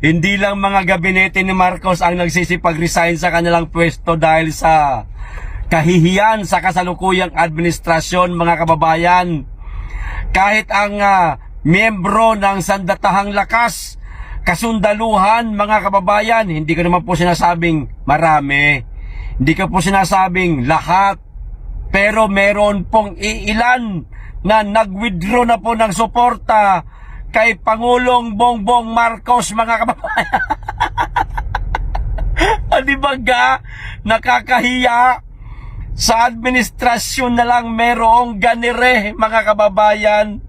Hindi lang mga gabinete ni Marcos ang nagsisipag-resign sa kanilang pwesto dahil sa kahihiyan sa kasalukuyang administrasyon, mga kababayan. Kahit ang miyembro ng Sandatahang Lakas, kasundaluhan, mga kababayan, hindi ko naman po sinasabing marami, hindi ko po sinasabing lahat, pero meron pong iilan na nag-withdraw na po ng suporta kay Pangulong Bongbong Marcos, mga kababayan. Di ba ga? Nakakahiya. Sa administrasyon na lang merong ganire, mga kababayan.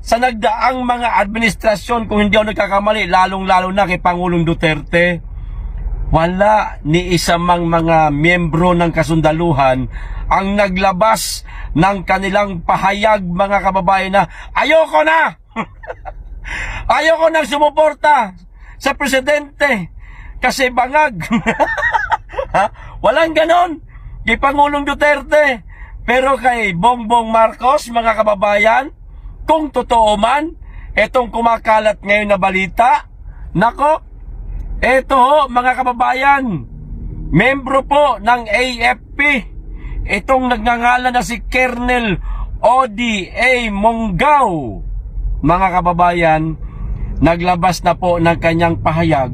Sa nagdaang mga administrasyon, kung hindi ako nagkakamali, lalong-lalo na kay Pangulong Duterte, wala ni isa mang mga miyembro ng kasundaluhan ang naglabas ng kanilang pahayag, mga kababayan, na ayoko na! Ayoko nang sumuporta sa presidente kasi bangag. Walang ganon kay Pangulong Duterte. Pero kay Bongbong Marcos, mga kababayan, kung totoo man etong kumakalat ngayon na balita, nako, eto ho, mga kababayan, membro po ng AFP, itong nagngangalan na si Colonel Odi A. Monggao, mga kababayan, naglabas na po ng kanyang pahayag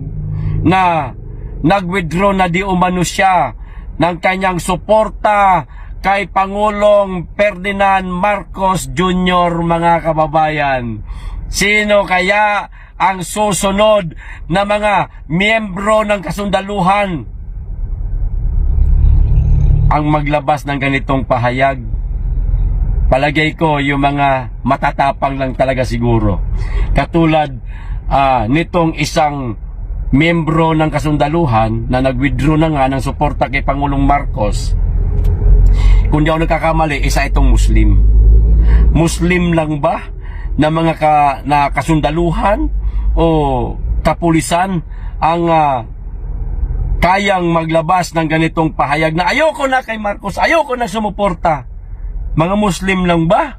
na nag-withdraw na di umano siya ng kanyang suporta kay Pangulong Ferdinand Marcos Jr., mga kababayan. Sino kaya ang susunod na mga miyembro ng kasundaluhan ang maglabas ng ganitong pahayag? Palagay ko yung mga matatapang lang talaga siguro. Katulad nitong isang miyembro ng kasundaluhan na nag-withdraw na nga ng suporta kay Pangulong Marcos. Kung di ako nagkakamali, isa itong Muslim. Muslim lang ba na mga kasundaluhan o kapulisan ang kayang maglabas ng ganitong pahayag na ayoko na kay Marcos, ayoko na sumuporta? Mga Muslim lang ba?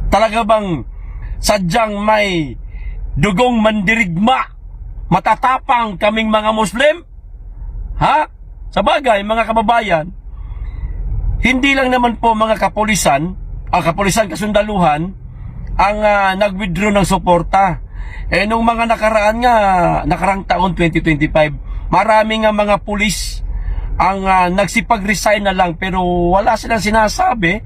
Talaga bang sadyang may dugong mandirigma, matatapang kaming mga Muslim? Sa bagay, mga kababayan, hindi lang naman po mga kapulisan kasundaluhan ang nag-withdraw ng suporta. Nung mga nakarang taon 2025, marami nga mga pulis ang nagsipag-resign na lang, pero wala silang sinasabi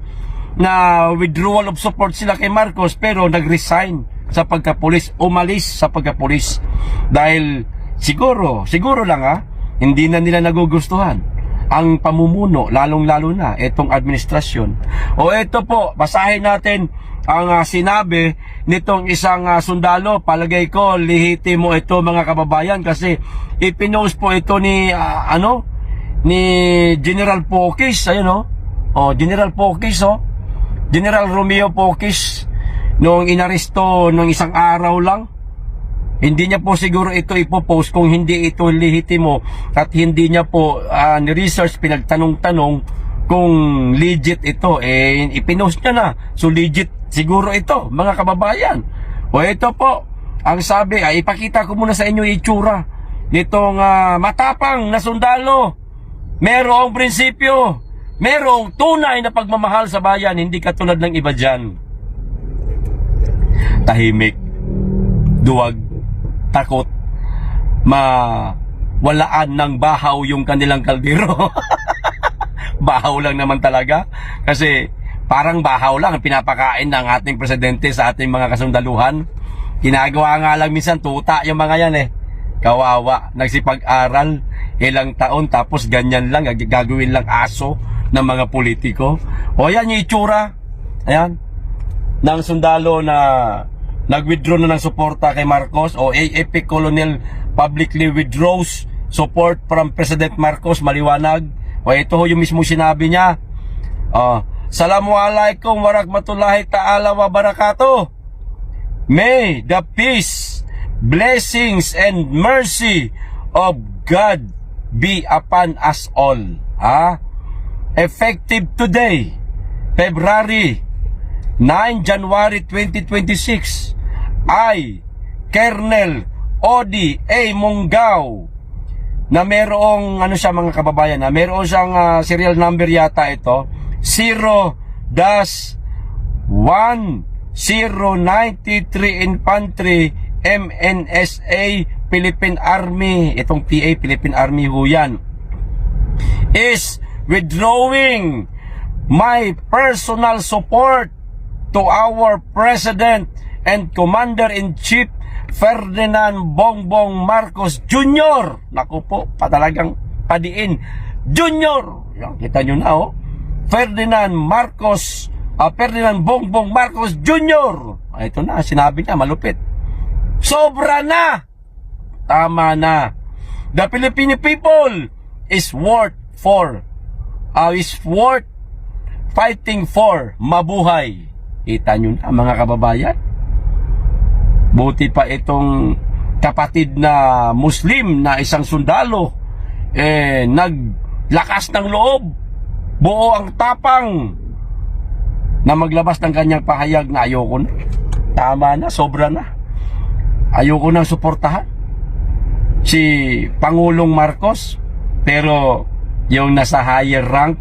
na withdrawal of support sila kay Marcos, pero nag-resign sa pagkapulis, umalis sa pagkapulis dahil siguro lang hindi na nila nagugustuhan ang pamumuno, lalong-lalo na itong administrasyon. O ito po, basahin natin ang sinabi nitong isang sundalo. Palagay ko lihitimo ito, mga kababayan, kasi ipinost po ito ni ni General Pokis, ayun General Pokis, General Romeo Pokis, noong inaresto nung isang araw lang. Hindi niya po siguro ito ipopost kung hindi ito lehitimo at hindi niya po ni-research, pinagtanong-tanong kung legit ito. Ipinost niya na. So legit siguro ito, mga kababayan. O ito po, ang sabi, ipakita ko muna sa inyo itsura nitong matapang na sundalo. Merong prinsipyo, merong tunay na pagmamahal sa bayan, hindi katulad ng iba dyan. Tahimik, duwag, takot, mawalaan ng bahaw yung kanilang kaldero. Bahaw lang naman talaga, kasi parang bahaw lang ang pinapakain ng ating presidente sa ating mga kasundaluhan. Ginagawa nga lang minsan tuta yung mga yan kawawa, nagsipag-aral ilang taon tapos ganyan lang, gagawin lang aso ng mga politiko. O yan yung itsura, ayan, ng sundalo na nag-withdraw na ng suporta kay Marcos. O AFP Colonel publicly withdraws support from President Marcos, maliwanag. O ito yung mismo sinabi niya. Assalamualaikum warahmatullahi ta'ala wa barakatuh. May the peace, blessings and mercy of God be upon us all. Effective today, February 9 January 2026, I, Colonel Odi A. Mungaw, na merong ano siya mga kababayan, na meron siyang serial number yata ito, 0-1093 Infantry MNSA Philippine Army. Itong PA Philippine Army ho yan, is withdrawing my personal support to our President and Commander-in-Chief Ferdinand Bongbong Marcos Jr. Naku po, patalagang padiin. Jr. Yan, kita nyo na Ferdinand Bongbong Marcos Jr. Ito na, sinabi niya, malupit. Sobra na! Tama na. The Filipino people is worth fighting for. Mabuhay. Kita nyo na mga kababayan. Buti pa itong kapatid na Muslim na isang sundalo, naglakas ng loob, buo ang tapang na maglabas ng kanyang pahayag na ayoko na. Tama na, sobra na. Ayoko nang suportahan si Pangulong Marcos. Pero yung nasa higher rank,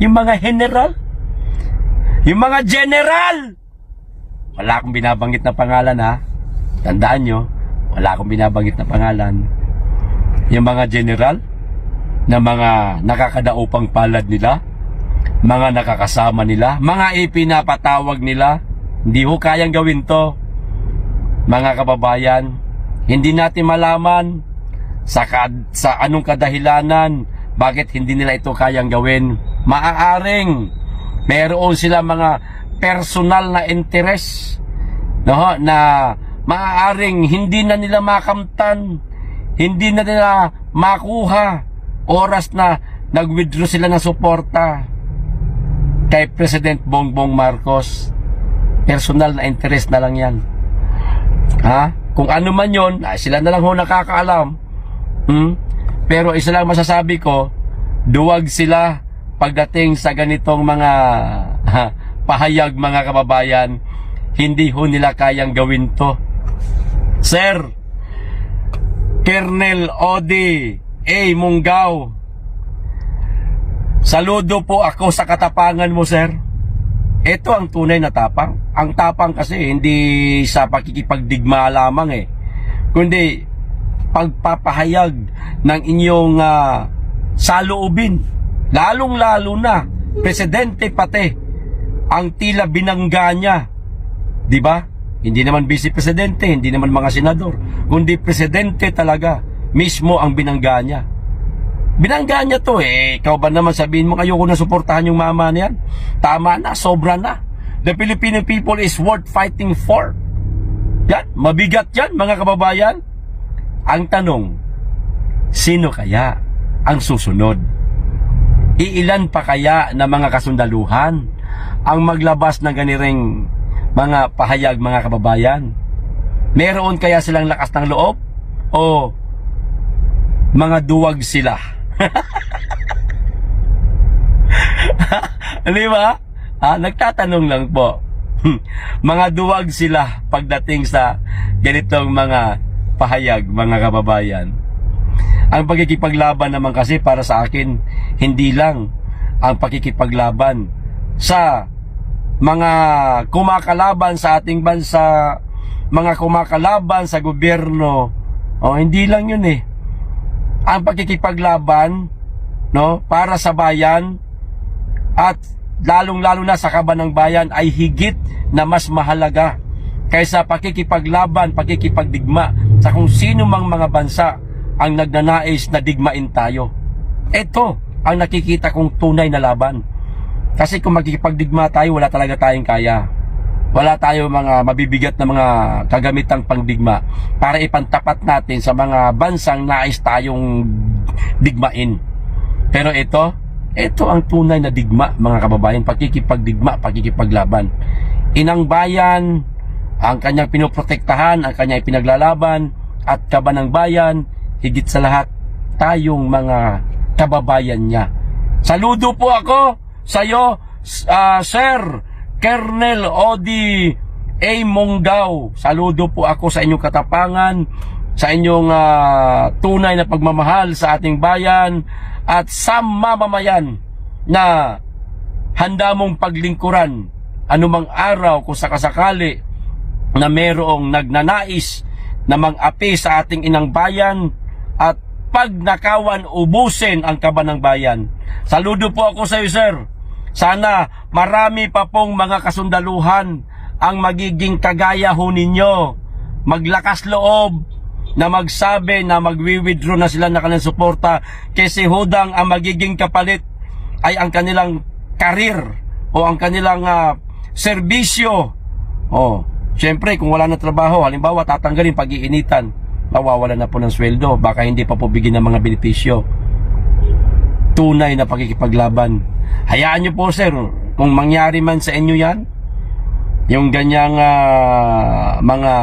yung mga general, wala akong binabanggit na pangalan ha. Tandaan nyo, wala akong binabanggit na pangalan. Yung mga general na mga nakakadaupang palad nila, mga nakakasama nila, mga ipinapatawag nila, hindi ho kayang gawin to. Mga kababayan, hindi natin malaman sa anong kadahilanan bakit hindi nila ito kayang gawin. Maaaring meron sila mga personal na interest, no, na maaaring hindi na nila makamtan, hindi na nila makuha oras na nag-withdraw sila ng suporta kay President Bongbong Marcos. Personal na interest na lang yan. Kung ano man yun, sila na lang ho nakakaalam. Pero isa lang masasabi ko, duwag sila pagdating sa ganitong mga pahayag mga kababayan. Hindi ho nila kayang gawin to. Sir Colonel Odi A. Mungaw, saludo po ako sa katapangan mo, sir. Ito ang tunay na tapang. Ang tapang kasi hindi sa pakikipagdigma lamang kundi pagpapahayag ng inyong saloobin. Lalong-lalo na presidente pati ang tila binangga niya. Di ba? Hindi naman vice-presidente, hindi naman mga senador, kundi presidente talaga mismo ang binangga niya. Binangga niya to ikaw ba naman sabihin mo ayoko na suportahan yung mama niyan? Tama na, sobra na. The Filipino people is worth fighting for. Yan, mabigat yan mga kababayan. Ang tanong, sino kaya ang susunod? Iilan pa kaya na mga kasundaluhan ang maglabas ng ganiring mga pahayag mga kababayan? Meron kaya silang lakas ng loob? O mga duwag sila? Di ba? Nagtatanong lang po. Mga duwag sila pagdating sa ganitong mga pahayag mga kababayan. Ang pagkikipaglaban naman kasi para sa akin, hindi lang ang pagkikipaglaban sa mga kumakalaban sa ating bansa, mga kumakalaban sa gobyerno. Hindi lang yun ang pagkikipaglaban, no, para sa bayan at lalong-lalo na sa kaban ng bayan ay higit na mas mahalaga kaysa pakikipaglaban, pakikipagdigma sa kung sino mang mga bansa ang nagnanais na digmain tayo. Ito ang nakikita kong tunay na laban. Kasi kung magkikipagdigma tayo, wala talaga tayong kaya. Wala tayo mga mabibigat na mga kagamitang pangdigma para ipantapat natin sa mga bansang nais tayong digmain. Pero ito ang tunay na digma mga kababayan, pakikipagdigma, pakikipaglaban. Inang bayan ang kanyang pinoprotektahan, ang kanyang ipinaglalaban, at kaban ng bayan, higit sa lahat tayong mga kababayan niya. Saludo po ako sa iyo, Sir Colonel Odi A. Mungaw. Saludo po ako sa inyong katapangan, sa inyong tunay na pagmamahal sa ating bayan at sa mamamayan na handa mong paglingkuran anumang araw kung sakasakali na merong nagnanais na mang-api sa ating inang bayan at pag nakawan ubusin ang kaban ng bayan. Saludo po ako sa iyo, sir. Sana marami pa pong mga kasundaluhan ang magiging kagaya ho ninyo. Maglakas loob na magsabi na magwi-withdraw na sila na kanilang suporta kasi hudang ang magiging kapalit ay ang kanilang karir o ang kanilang serbisyo. Siyempre, kung wala na trabaho, halimbawa tatanggalin pag-iinitan, mawawala na po ng sweldo, baka hindi pa po bigyan ng mga benepisyo. Tunay na pagkikipaglaban. Hayaan nyo po, sir, kung mangyari man sa inyo yan, yung ganyang mga